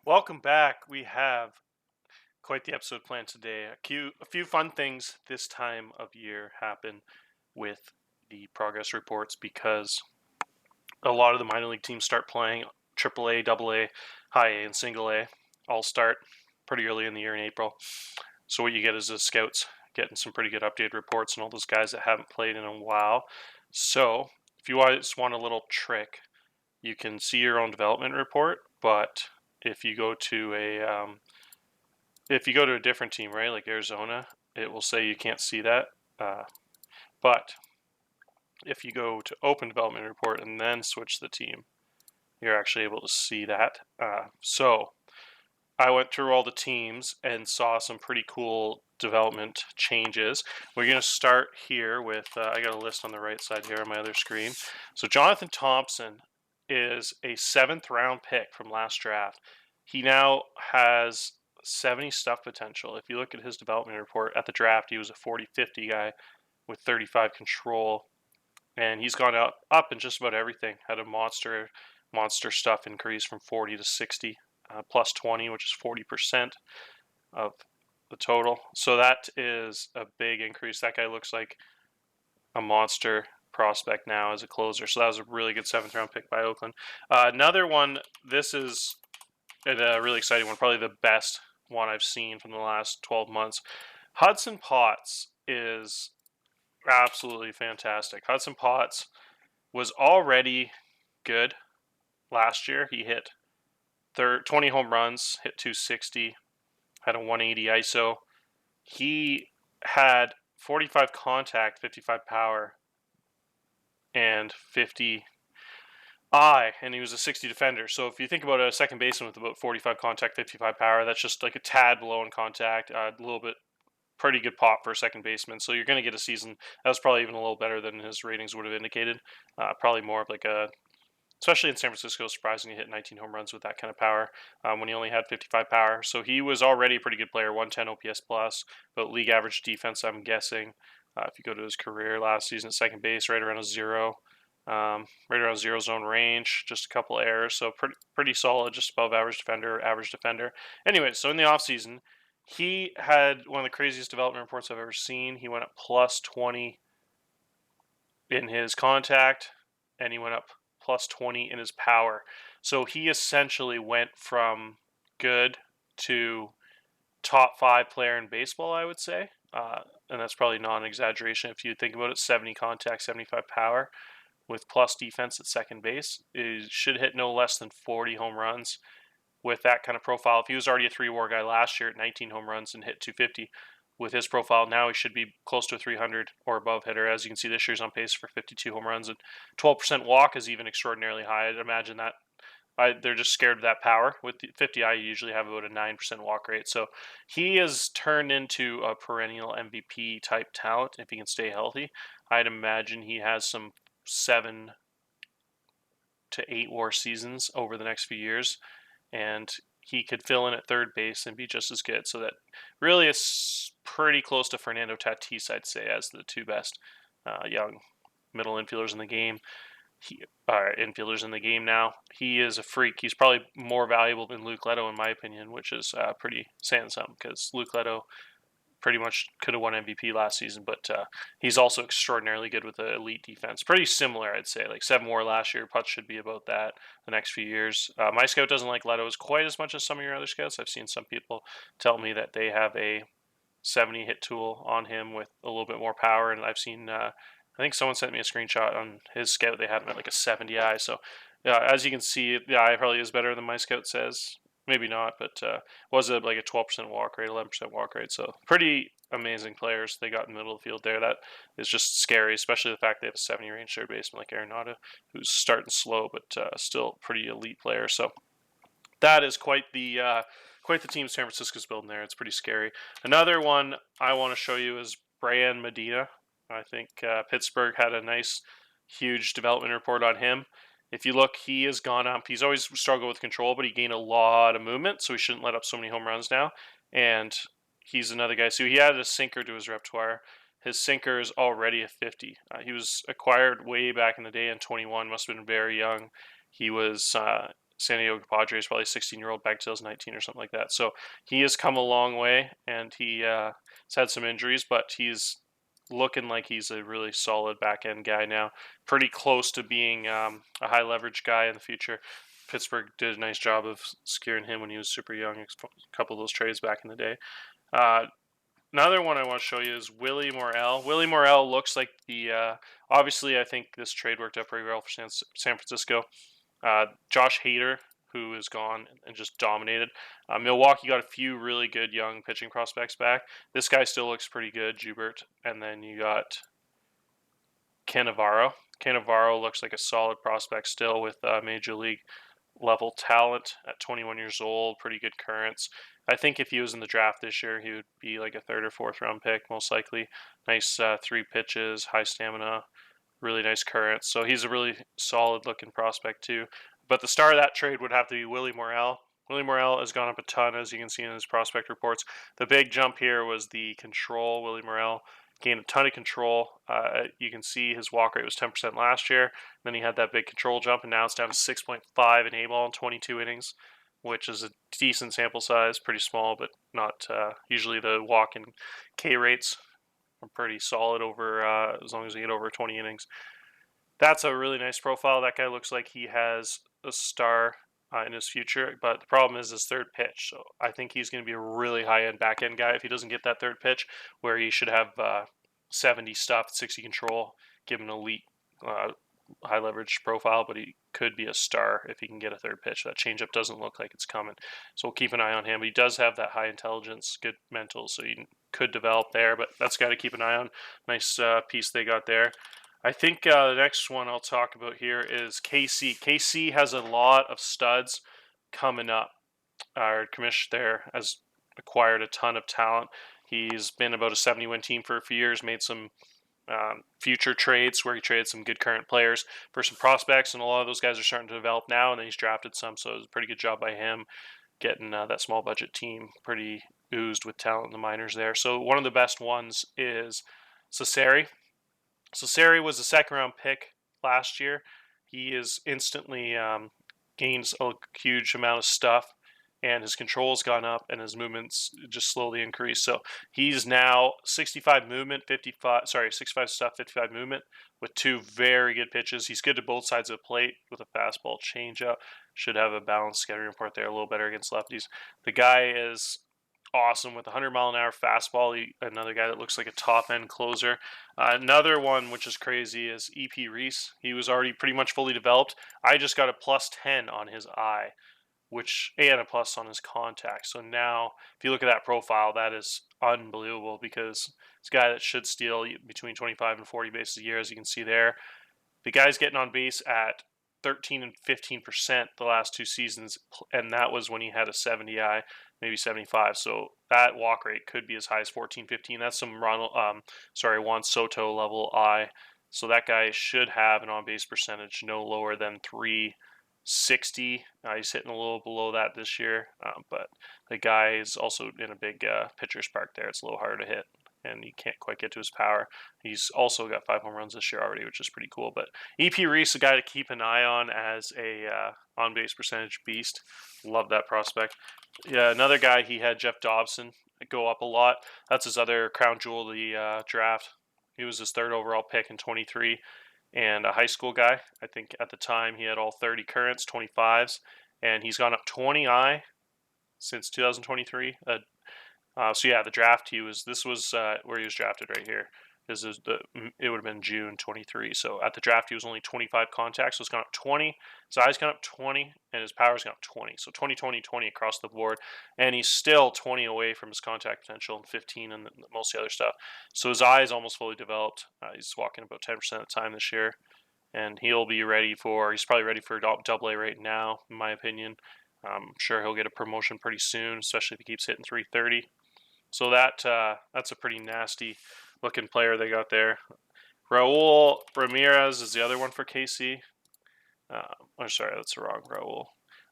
Welcome back. We have quite the episode planned today. A few fun things this time of year happen with the progress reports because a lot of the minor league teams start playing AAA, AA, High A, and Single A. All start pretty early in the year in April. So what you get is the scouts getting some pretty good updated reports and all those guys that haven't played in a while. So if you just want a little trick, you can see your own development report, but if you go to a different team, right, like Arizona, it will say you can't see that. But if you go to open development report and then switch the team, you're actually able to see that. So I went through all the teams and saw some pretty cool development changes. We're going to start here with, I got a list on the right side here on my other screen. So Jonathan Thompson is a 7th round pick from last draft. He now has 70 stuff potential. If you look at his development report at the draft, he was a 40-50 guy with 35 control, and he's gone up in just about everything. Had a monster stuff increase from 40 to 60, plus 20, which is 40% of the total. So that is a big increase. That guy looks like a monster prospect now as a closer. So that was a really good 7th round pick by Oakland. Another one, this is a really exciting one, probably the best one I've seen from the last 12 months. Hudson Potts is absolutely fantastic. Hudson Potts was already good last year. He hit 20 home runs, hit 260, had a 180 ISO. He had 45 contact, 55 power, and 50 and he was a 60 defender. So if you think about a second baseman with about 45 contact, 55 power, that's just like a tad below in contact, a little bit pretty good pop for a second baseman. So you're going to get a season that was probably even a little better than his ratings would have indicated. Probably more of like especially in San Francisco, surprisingly hit 19 home runs with that kind of power when he only had 55 power. So he was already a pretty good player, 110 OPS plus, but league average defense, I'm guessing. If you go to his career last season at second base, right around a zero. Right around zero zone range, just a couple errors, so pretty solid, just above average defender. Anyway, so in the offseason, he had one of the craziest development reports I've ever seen. He went up plus 20 in his contact, and he went up plus 20 in his power. So he essentially went from good to top 5 player in baseball, I would say. And that's probably not an exaggeration if you think about it. 70 contact, 75 power with plus defense at second base. He should hit no less than 40 home runs with that kind of profile. If he was already a 3-WAR guy last year at 19 home runs and hit 250, with his profile now he should be close to a 300 or above hitter. As you can see, this year's on pace for 52 home runs, and 12% walk is even extraordinarily high. I'd imagine that they're just scared of that power. With the 50i, you usually have about a 9% walk rate. So he has turned into a perennial MVP type talent if he can stay healthy. I'd imagine he has some 7 to 8 WAR seasons over the next few years, and he could fill in at third base and be just as good. So that really is pretty close to Fernando Tatis, I'd say, as the 2 best young middle infielders in the game. Infielders in the game now. He is a freak. He's probably more valuable than Luke Leto, in my opinion, which is pretty saying something, because Luke Leto pretty much could have won MVP last season, but he's also extraordinarily good with the elite defense. Pretty similar, I'd say. Like 7 WAR last year, Putz should be about that the next few years. My scout doesn't like Leto's quite as much as some of your other scouts. I've seen some people tell me that they have a 70 hit tool on him with a little bit more power, and I've seen I think someone sent me a screenshot on his scout. They had him at like a 70i. So, as you can see, the eye probably is better than my scout says. Maybe not, but was it like a 12% walk rate, 11% walk rate. So, pretty amazing players they got in the middle of the field there. That is just scary, especially the fact they have a 70 range third baseman like Arenado, who's starting slow, but still pretty elite player. So, that is quite the team San Francisco's building there. It's pretty scary. Another one I want to show you is Brian Medina. I think Pittsburgh had a nice, huge development report on him. If you look, he has gone up. He's always struggled with control, but he gained a lot of movement, so he shouldn't let up so many home runs now. And he's another guy. So he added a sinker to his repertoire. His sinker is already a 50. He was acquired way back in the day in 21, must have been very young. He was San Diego Padres, probably 16-year-old back to 2019 or something like that. So he has come a long way, and he's had some injuries, but he's looking like he's a really solid back end guy now. Pretty close to being a high leverage guy in the future. Pittsburgh did a nice job of securing him when he was super young. A couple of those trades back in the day. Another one I want to show you is Willie Morel. Willie Morel looks like the obviously I think this trade worked out pretty well for San Francisco. Josh Hader, who is gone and just dominated. Milwaukee got a few really good young pitching prospects back. This guy still looks pretty good, Joubert. And then you got Cannavaro. Cannavaro looks like a solid prospect still with major league level talent at 21 years old, pretty good currents. I think if he was in the draft this year, he would be like a third or fourth round pick, most likely. Nice 3 pitches, high stamina, really nice currents. So he's a really solid looking prospect too. But the star of that trade would have to be Willie Morel. Willie Morel has gone up a ton, as you can see in his prospect reports. The big jump here was the control. Willie Morel gained a ton of control. You can see his walk rate was 10% last year. Then he had that big control jump, and now it's down to 6.5 in A-ball in 22 innings, which is a decent sample size, pretty small, but not usually the walk and K rates are pretty solid over as long as you get over 20 innings. That's a really nice profile. That guy looks like he has a star in his future, but the problem is his third pitch. So I think he's going to be a really high-end back-end guy if he doesn't get that third pitch, where he should have 70 stuff, 60 control, give him an elite high leverage profile, but he could be a star if he can get a third pitch. That changeup doesn't look like it's coming, so we'll keep an eye on him. But he does have that high intelligence, good mental, so he could develop there, but that's got to keep an eye on. Nice piece they got there. I think the next one I'll talk about here is KC. KC has a lot of studs coming up. Our commissioner there has acquired a ton of talent. He's been about a 70-win team for a few years, made some future trades where he traded some good current players for some prospects, and a lot of those guys are starting to develop now, and then he's drafted some, so it was a pretty good job by him getting that small budget team pretty oozed with talent in the minors there. So one of the best ones is Cesare. Cesare was a second-round pick last year. He is instantly gains a huge amount of stuff, and his control's gone up, and his movements just slowly increase. So he's now 65 movement, 65 stuff, 55 movement with 2 very good pitches. He's good to both sides of the plate with a fastball changeup. Should have a balanced scouting report there, a little better against lefties. The guy is awesome with a 100-mile-an-hour fastball. Another guy that looks like a top-end closer. Another one, which is crazy, is E.P. Reese. He was already pretty much fully developed. I just got a +10 on his eye, and a plus on his contact. So now, if you look at that profile, that is unbelievable because it's a guy that should steal between 25 and 40 bases a year, as you can see there. The guy's getting on base at 13 and 15% the last 2 seasons, and that was when he had a 70 eye, maybe 75. So that walk rate could be as high as 14, 15. That's some Juan Soto level eye. So that guy should have an on-base percentage no lower than 360. He's hitting a little below that this year, but the guy is also in a big pitcher's park there. It's a little harder to hit, and he can't quite get to his power. He's also got 5 home runs this year already, which is pretty cool. But E.P. Reese, a guy to keep an eye on as a on-base percentage beast. Love that prospect. Yeah, another guy, he had Jeff Dobson go up a lot. That's his other crown jewel of the draft. He was his 3rd overall pick in 23, and a high school guy. I think at the time he had all 30 currents, 25s, and he's gone up 20 I since 2023. So yeah, the draft this was where he was drafted right here. It would have been June 23. So at the draft he was only 25 contacts, so it's gone up 20. His eyes gone up 20, and his power's gone up 20. So 20, 20, 20 across the board, and he's still 20 away from his contact potential and 15 and most of the other stuff. So his eye is almost fully developed. He's walking about 10% of the time this year, and he's probably ready for Double-A right now, in my opinion. I'm sure he'll get a promotion pretty soon, especially if he keeps hitting 330. So that's a pretty nasty looking player they got there. Raul Ramirez is the other one for KC. Sorry, that's the wrong Raul.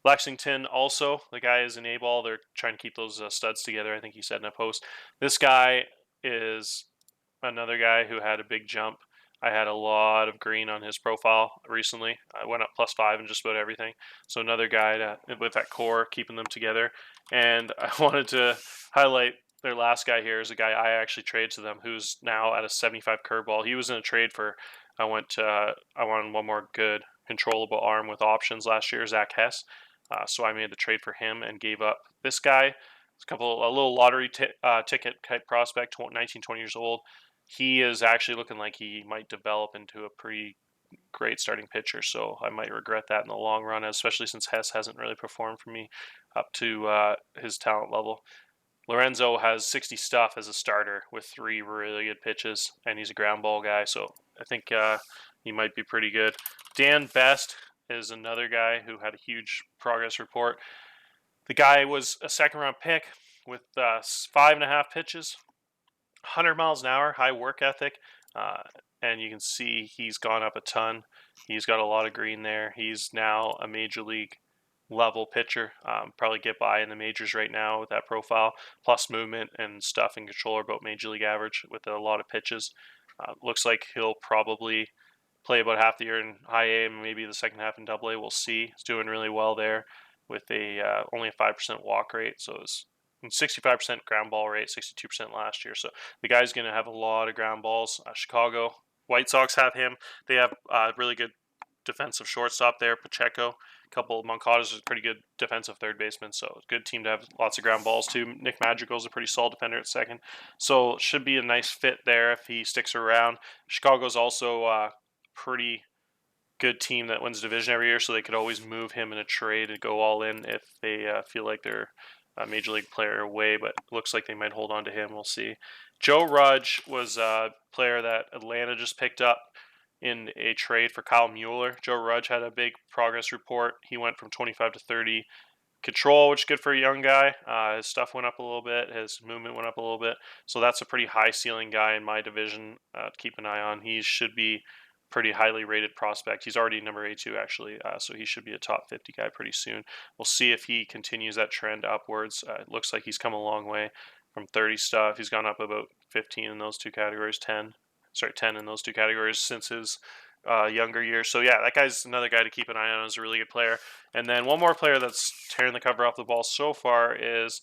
Lexington also, the guy is an A-ball. They're trying to keep those studs together, I think he said in a post. This guy is another guy who had a big jump. I had a lot of green on his profile recently. I went up +5 in just about everything. So another guy with that core, keeping them together. And I wanted to highlight their last guy here is a guy I actually traded to them, who's now at a 75 curveball. He was in a trade for, I wanted one more good controllable arm with options last year, Zach Hess. So I made the trade for him and gave up this guy. A little lottery ticket type prospect, 19, 20 years old. He is actually looking like he might develop into a pretty great starting pitcher, so I might regret that in the long run, especially since Hess hasn't really performed for me up to his talent level. Lorenzo has 60 stuff as a starter with 3 really good pitches, and he's a ground ball guy, so I think he might be pretty good. Dan Best is another guy who had a huge progress report. The guy was a second-round pick with 5.5 pitches, 100 miles an hour, high work ethic, and you can see he's gone up a ton. He's got a lot of green there. He's now a major league level pitcher. Probably get by in the majors right now with that profile, plus movement and stuff and control are about major league average with a lot of pitches. Looks like he'll probably play about half the year in high A and maybe the second half in double A. We'll see. He's doing really well there with only a 5% walk rate, so it's 65% ground ball rate, 62% last year. So the guy's going to have a lot of ground balls. Chicago White Sox have him. They have really good defensive shortstop there, Pacheco. A couple of Moncada's is a pretty good defensive third baseman, so good team to have lots of ground balls too. Nick Madrigal's a pretty solid defender at second, so should be a nice fit there if he sticks around. Chicago's also a pretty good team that wins division every year, so they could always move him in a trade and go all in if they feel like they're a major league player away, but looks like they might hold on to him. We'll see. Joe Rudge was a player that Atlanta just picked up in a trade for Kyle Mueller. Joe Rudge had a big progress report. He went from 25 to 30 control, which is good for a young guy. His stuff went up a little bit. His movement went up a little bit. So that's a pretty high ceiling guy in my division to keep an eye on. He should be pretty highly rated prospect. He's already number 82 actually, so he should be a top 50 guy pretty soon. We'll see if he continues that trend upwards. It looks like he's come a long way from 30 stuff. He's gone up about 15 in those two categories, 10 in those two categories since his younger years. So yeah, that guy's another guy to keep an eye on. Is a really good player. And then one more player that's tearing the cover off the ball so far is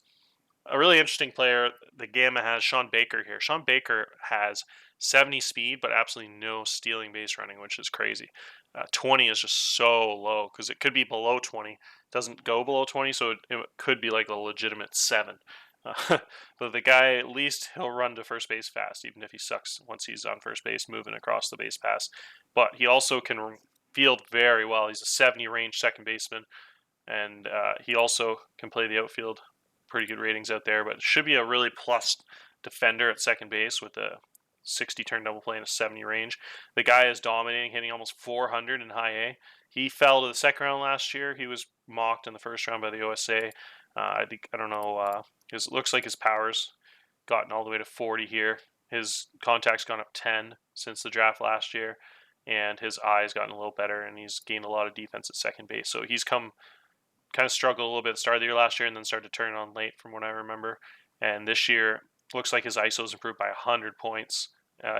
a really interesting player. The Gamma has Sean Baker here. Sean Baker has 70 speed, but absolutely no stealing base running, which is crazy. 20 is just so low because it could be below 20. It doesn't go below 20, so it could be like a legitimate 7. But the guy, at least he'll run to first base fast, even if he sucks once he's on first base, moving across the base pass. But he also can field very well. He's a 70 range second baseman, and he also can play the outfield. Pretty good ratings out there, but should be a really plus defender at second base with a 60 turn double play and a 70 range. The guy is dominating, hitting almost 400 in high A. He fell to the second round last year. He was mocked in the first round by the OSA. I don't know. It looks like his power's gotten all the way to 40 here. His contact's gone up 10 since the draft last year, and his eye's gotten a little better, and he's gained a lot of defense at second base. So he's kind of struggled a little bit at the start of the year last year and then started to turn on late from what I remember. And this year, looks like his ISO's improved by 100 points.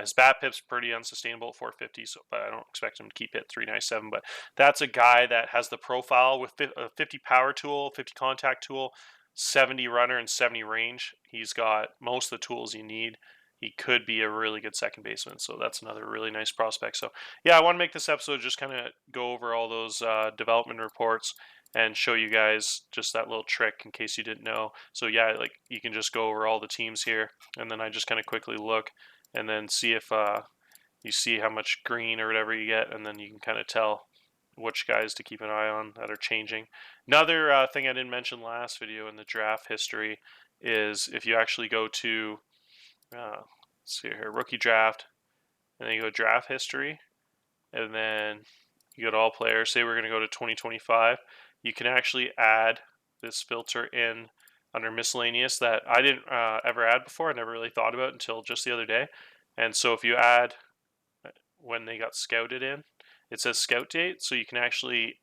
His bat pip's pretty unsustainable at 450, but I don't expect him to keep it 397. But that's a guy that has the profile with a 50 power tool, 50 contact tool, 70 runner, and 70 range. He's got most of the tools you need. He could be a really good second baseman, so that's another really nice prospect. So, yeah, I want to make this episode just kind of go over all those development reports and show you guys just that little trick in case you didn't know. So, yeah, like you can just go over all the teams here, and then I just kind of quickly look and then see if you see how much green or whatever you get, and then you can kind of tell which guys to keep an eye on that are changing. Another thing I didn't mention last video in the draft history is if you actually go to, let's see here, rookie draft, and then you go draft history, and then you go to all players. Say we're going to go to 2025. You can actually add this filter in under miscellaneous that I didn't ever add before. I never really thought about it until just the other day. And so if you add when they got scouted in, it says scout date, so you can actually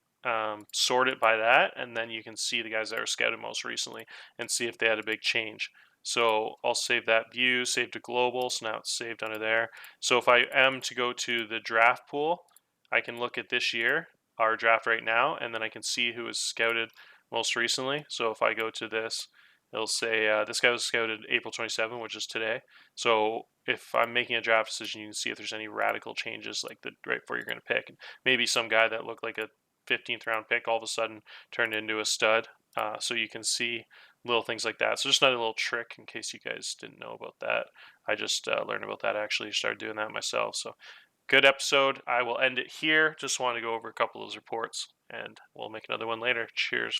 sort it by that, and then you can see the guys that were scouted most recently and see if they had a big change. So I'll save that view, save to global. So now it's saved under there. So if I am to go to the draft pool, I can look at this year, our draft right now, and then I can see who was scouted most recently. So if I go to this, it'll say this guy was scouted April 27, which is today. So if I'm making a draft decision, you can see if there's any radical changes, like the right before you're going to pick. Maybe some guy that looked like a 15th round pick all of a sudden turned into a stud. So you can see little things like that. So just another little trick in case you guys didn't know about that. I just learned about that, actually started doing that myself. So good episode. I will end it here. Just want to go over a couple of those reports, and we'll make another one later. Cheers.